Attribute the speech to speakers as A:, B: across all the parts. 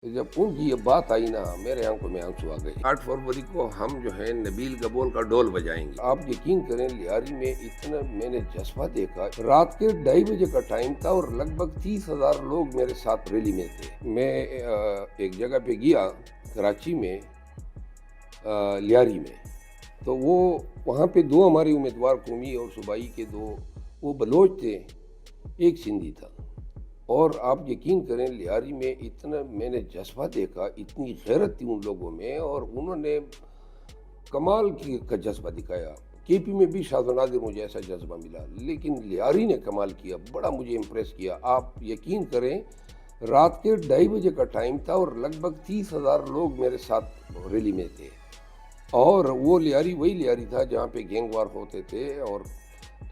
A: जब उनकी ये बात आई ना, मेरे आंखों में आंसू आ गए। 8 फरवरी को हम जो है नबील गबोल का ढोल बजाएंगे। आप यकीन करें, लियारी में इतना मैंने जज्बा देखा। रात के 2:30 बजे का टाइम था और लगभग 30,000 लोग मेरे साथ रैली में थे। मैं एक जगह पे गया कराची में, लियारी में, तो वो वहाँ पे दो हमारे उम्मीदवार कौमी और सूबाई के दो वो बलोच थे, एक सिंधी था। और आप यकीन करें, लियारी में इतना मैंने जज्बा देखा, इतनी गैरत थी उन लोगों में और उन्होंने कमाल की का जज्बा दिखाया। केपी में भी शाह नादिर मुझे ऐसा जज्बा मिला, लेकिन लियारी ने कमाल किया, बड़ा मुझे इम्प्रेस किया। आप यकीन करें, रात के 2:30 बजे का टाइम था और लगभग 30,000 लोग मेरे साथ रैली में थे। और वो लियारी वही लियारी था जहाँ पे गैंगवार होते थे। और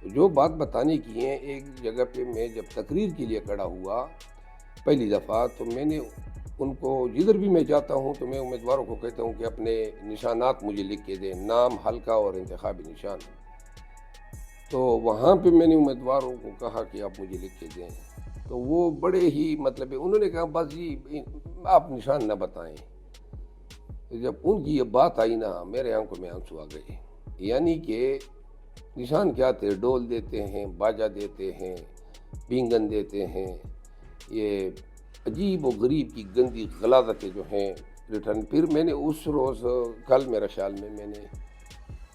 A: तो जो बात बताने की है, एक जगह पे मैं जब तकरीर के लिए खड़ा हुआ पहली दफ़ा, तो मैंने उनको, जिधर भी मैं जाता हूँ तो मैं उम्मीदवारों को कहता हूँ कि अपने निशानात मुझे लिख के दें, नाम, हल्का और इंतखाबी निशान। तो वहाँ पे मैंने उम्मीदवारों को कहा कि आप मुझे लिख के दें, तो वो बड़े ही मतलब उन्होंने कहा बस जी आप निशान ना बताएं। तो जब उनकी ये बात आई ना, मेरे आंखों में आंसू आ गए। यानी कि निशान क्या थे? डोल देते हैं, बाजा देते हैं, पींगन देते हैं, ये अजीब व गरीब की गंदी गलादतें जो हैं रिटर्न। फिर मैंने उस रोज़, कल मेरा ख्याल में, मैंने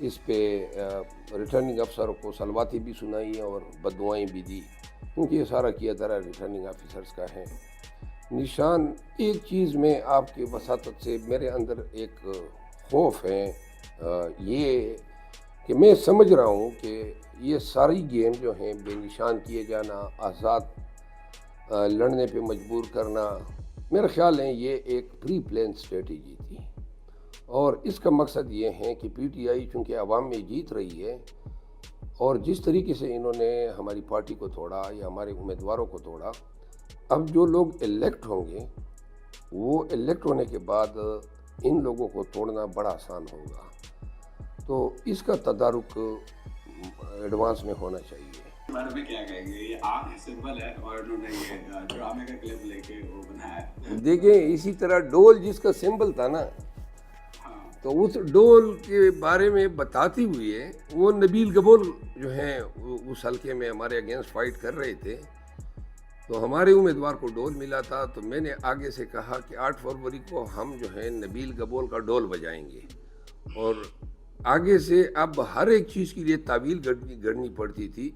A: इस पे रिटर्निंग अफसर को सलवाती भी सुनाई और बददुआएं भी दी, क्योंकि ये सारा किया धरा रिटर्निंग ऑफिसर्स का है। निशान, एक चीज़ में आपकी वसातत से मेरे अंदर एक खौफ है, ये कि मैं समझ रहा हूँ कि ये सारी गेम जो हैं, बेनिशान किए जाना, आज़ाद लड़ने पे मजबूर करना, मेरा ख्याल है ये एक प्री प्लान स्ट्रेटजी थी। और इसका मकसद ये है कि पीटीआई चूँकि अवाम में जीत रही है, और जिस तरीके से इन्होंने हमारी पार्टी को तोड़ा या हमारे उम्मीदवारों को तोड़ा, अब जो लोग इलेक्ट होंगे, वो इलेक्ट होने के बाद इन लोगों को तोड़ना बड़ा आसान होगा। तो इसका तदारुक एडवांस में होना चाहिए।
B: बारे में क्या कहेंगे? ये आग सिंबल है और उन्होंने ये ड्रामे का क्लिप लेके वो बनाया है।
A: देखें, इसी तरह डोल जिसका सिंबल था ना,
B: हाँ,
A: तो उस डोल के बारे में बताती हुई है, वो नबील गबोल जो हैं उस हल्के में हमारे अगेंस्ट फाइट कर रहे थे, तो हमारे उम्मीदवार को डोल मिला था। तो मैंने आगे से कहा कि 8 फरवरी को हम जो है नबील गबोल का डोल बजाएंगे। और आगे से अब हर एक चीज़ के लिए तावील गढ़नी पड़ती थी।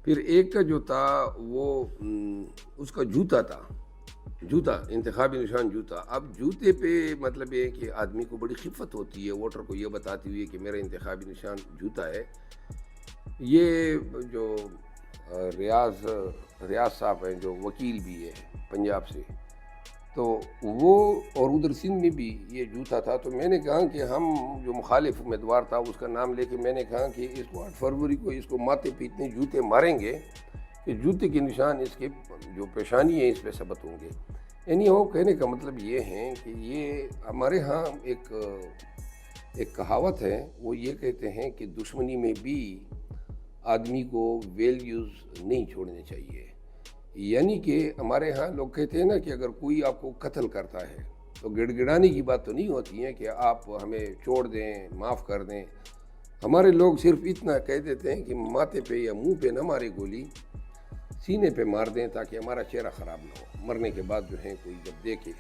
A: फिर एक का जो था वो उसका जूता था, जूता, इंतखाबी निशान जूता। अब जूते पे मतलब ये कि आदमी को बड़ी खिफ़त होती है वोटर को ये बताती हुई कि मेरा इंतखाबी निशान जूता है। ये जो रियाज साहब हैं, जो वकील भी है पंजाब से, तो वो, और उधर सिंध में भी ये जूता था। तो मैंने कहा कि हम, जो मुखालिफ उम्मीदवार था उसका नाम लेके मैंने कहा कि इसको 8 फरवरी को इसको माथे पे इतने जूते मारेंगे कि जूते के निशान इसके जो पेशानी है इस पे सबत होंगे। यानी वो कहने का मतलब ये है कि ये हमारे यहाँ एक कहावत है, वो ये कहते हैं कि दुश्मनी में भी आदमी को वैल्यूज़ नहीं छोड़ने चाहिए। यानी कि हमारे यहाँ लोग कहते हैं ना कि अगर कोई आपको कत्ल करता है तो गिड़गिड़ाने की बात तो नहीं होती है कि आप हमें छोड़ दें, माफ़ कर दें। हमारे लोग सिर्फ इतना कह देते हैं कि माथे पे या मुंह पे ना मारे गोली, सीने पे मार दें ताकि हमारा चेहरा ख़राब ना हो मरने के बाद जो है कोई जब देखे।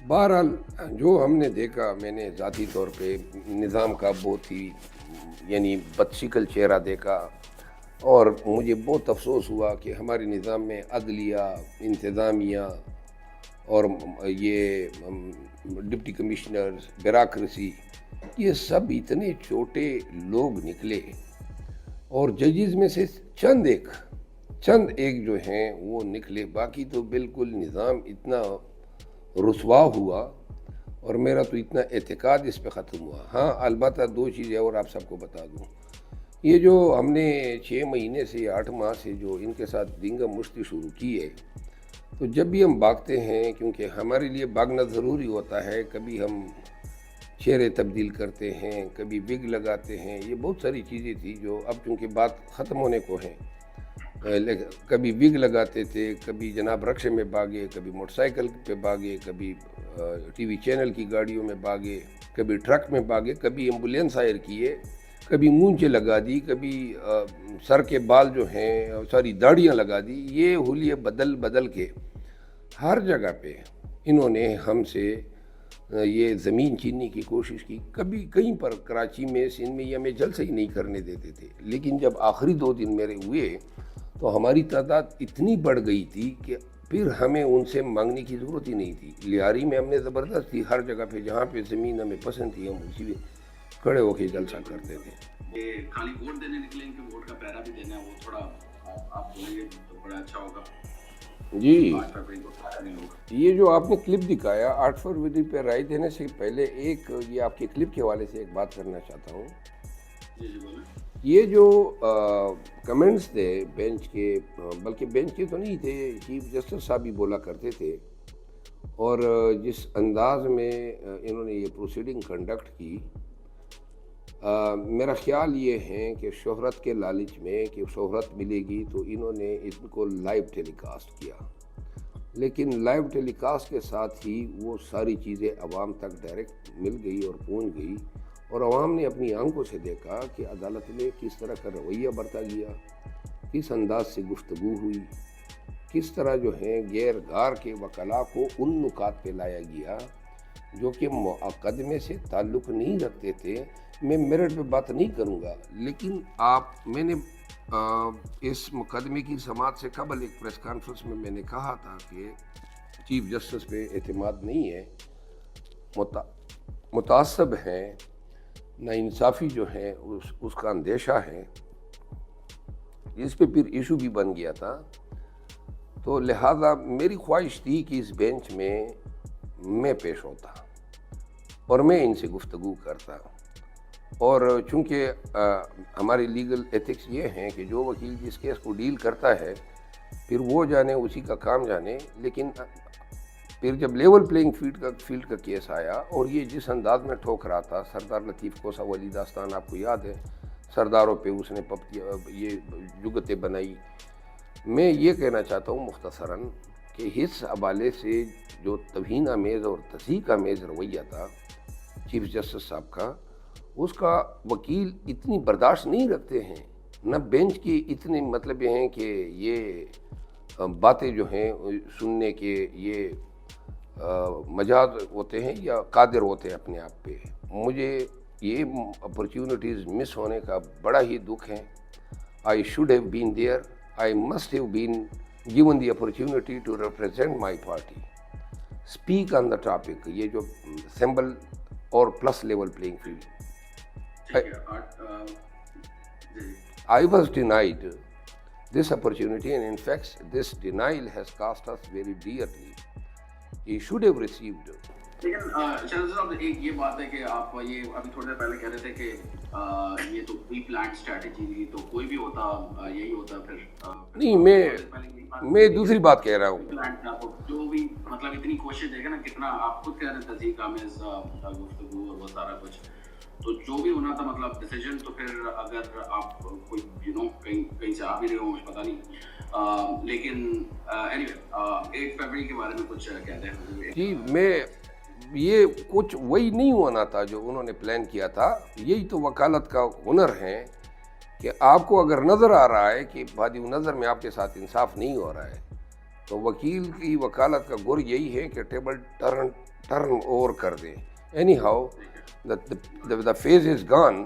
A: बहरहाल जो हमने देखा, मैंने ज़ाती तौर पे निज़ाम का बहुत ही यानी बदशक्ल चेहरा देखा, और मुझे बहुत अफसोस हुआ कि हमारे निज़ाम में अदलिया, इंतज़ामिया और ये डिप्टी कमिश्नर्स, ब्यूरोक्रेसी, ये सब इतने छोटे लोग निकले। और जजेस में से चंद एक जो हैं वो निकले, बाकी तो बिल्कुल निज़ाम इतना रुसवा हुआ। और मेरा तो इतना एतकाद इस पे ख़त्म हुआ। हाँ, अलबत्ता 2 चीज़ें और आप सबको बता दूँ। ये जो हमने 6 महीने से या 8 माह से जो इनके साथ दींगा मुश्ती शुरू की है, तो जब भी हम भागते हैं, क्योंकि हमारे लिए भागना ज़रूरी होता है, कभी हम चेहरे तब्दील करते हैं, कभी विग लगाते हैं, ये बहुत सारी चीज़ें थी जो अब चूँकि बात ख़त्म होने को है, کبھی وگ لگاتے تھے، کبھی جناب رکشے میں بھاگے، کبھی موٹر سائیکل پہ بھاگے، کبھی ٹی وی چینل کی گاڑیوں میں بھاگے، کبھی ٹرک میں بھاگے، کبھی ایمبولینس ہائر کیے، کبھی مونچھیں لگا دی، کبھی سر کے بال جو ہیں ساری داڑیاں لگا دی. یہ حلیے بدل بدل کے ہر جگہ پہ انہوں نے ہم سے یہ زمین چھیننے کی کوشش کی. کبھی کہیں پر کراچی میں، سندھ میں، یہ ہمیں جلسہ ہی نہیں کرنے دیتے تھے. لیکن جب آخری 2 دن میرے ہوئے تو ہماری تعداد اتنی بڑھ گئی تھی کہ پھر ہمیں ان سے مانگنے کی ضرورت ہی نہیں تھی. لیاری میں ہم نے زبردستی ہر جگہ پہ جہاں پہ زمین ہمیں پسند تھی ہم اسی پہ کھڑے ہو کے جلسہ کرتے تھے.
B: یہ خالی ووٹ دینے نکلے ہیں کہ ووٹ کا پیرا بھی دینا ہے، وہ تھوڑا آپ بولیں گے تو بڑا اچھا ہوگا.
A: جی، یہ جو آپ نے کلپ دکھایا 8 فروری پہ رائے دینے سے پہلے، ایک یہ آپ کے کلپ کے حوالے سے ایک بات کرنا چاہتا ہوں.
B: جی جی بولیں.
A: یہ جو کمنٹس تھے بینچ کے، بلکہ بینچ کے تو نہیں تھے، چیف جسٹس صاحب بھی بولا کرتے تھے، اور جس انداز میں انہوں نے یہ پروسیڈنگ کنڈکٹ کی، میرا خیال یہ ہے کہ شہرت کے لالچ میں کہ شہرت ملے گی تو انہوں نے ان کو لائیو ٹیلی کاسٹ کیا. لیکن لائیو ٹیلی کاسٹ کے ساتھ ہی وہ ساری چیزیں عوام تک ڈائریکٹ مل گئی اور پہنچ گئی، اور عوام نے اپنی آنکھوں سے دیکھا کہ عدالت نے کس طرح کا رویہ برتا گیا، کس انداز سے گفتگو ہوئی، کس طرح جو ہیں غیر غار کے وکلاء کو ان نکات پہ لایا گیا جو کہ مقدمے سے تعلق نہیں رکھتے تھے. میں میرٹ پہ بات نہیں کروں گا، لیکن میں نے اس مقدمے کی سماعت سے قبل ایک پریس کانفرنس میں نے کہا تھا کہ چیف جسٹس پہ اعتماد نہیں ہے، متعصب ہیں، ناانصافی جو ہے اس کا اندیشہ ہے. اس پہ پھر ایشو بھی بن گیا تھا. تو لہذا میری خواہش تھی کہ اس بینچ میں پیش ہوتا اور میں ان سے گفتگو کرتا. اور چونکہ ہماری لیگل ایتھکس یہ ہیں کہ جو وکیل جس کیس کو ڈیل کرتا ہے پھر وہ جانے، اسی کا کام جانے. لیکن پھر جب لیول پلینگ فیلڈ کا کیس آیا اور یہ جس انداز میں ٹھوک رہا تھا، سردار لطیف کوسا والی داستان آپ کو یاد ہے، سرداروں پہ اس نے یہ جگتیں بنائی. میں یہ کہنا چاہتا ہوں مختصراً کہ اس حوالے سے جو توہین آمیز اور تضحیک آمیز رویہ تھا چیف جسٹس صاحب کا، اس کا وکیل اتنی برداشت نہیں رکھتے ہیں، نہ بینچ کی اتنے مطلب یہ ہیں کہ یہ باتیں جو ہیں سننے کے یہ مجاز ہوتے ہیں یا قادر ہوتے ہیں اپنے آپ پہ. مجھے یہ اپرچونٹیز مس ہونے کا بڑا ہی دکھ ہے. I should have been there. I must have been given the opportunity to represent my party. Speak on the topic. یہ جو سمبل اور plus level playing field. I was denied this opportunity, and in fact this denial has cost us very dearly. He should have received.
B: لیکن شہزاد صاحب ایک یہ بات ہے کہ آپ یہ ابھی تھوڑی دیر پہلے کہہ رہے تھے کہ یہ تو پری پلانڈ اسٹریٹجی تھی، تو کوئی بھی ہوتا یہی ہوتا پھر
A: نہیں. میں دوسری بات کہہ رہا ہوں،
B: جو بھی مطلب اتنی کوشش دیکھیں نا، کتنا آپ خود کہہ رہے ہیں تضحیک آمیز گفتگو اور وہ سارا کچھ، تو جو بھی ہونا تھا مطلب ڈیسیجن، تو پھر اگر آپ کوئی کہیں سے آ بھی رہے ہوں مجھے پتہ نہیں، لیکن اینی وے 8 فروری کے بارے میں کچھ کہتے ہیں.
A: جی، میں یہ کچھ وہی نہیں ہونا تھا جو انہوں نے پلان کیا تھا. یہی تو وکالت کا ہنر ہے کہ آپ کو اگر نظر آ رہا ہے کہ بادی نظر میں آپ کے ساتھ انصاف نہیں ہو رہا ہے تو وکیل کی وکالت کا گر یہی ہے کہ ٹیبل ٹرن اوور کر دیں. Any how the phase is gone.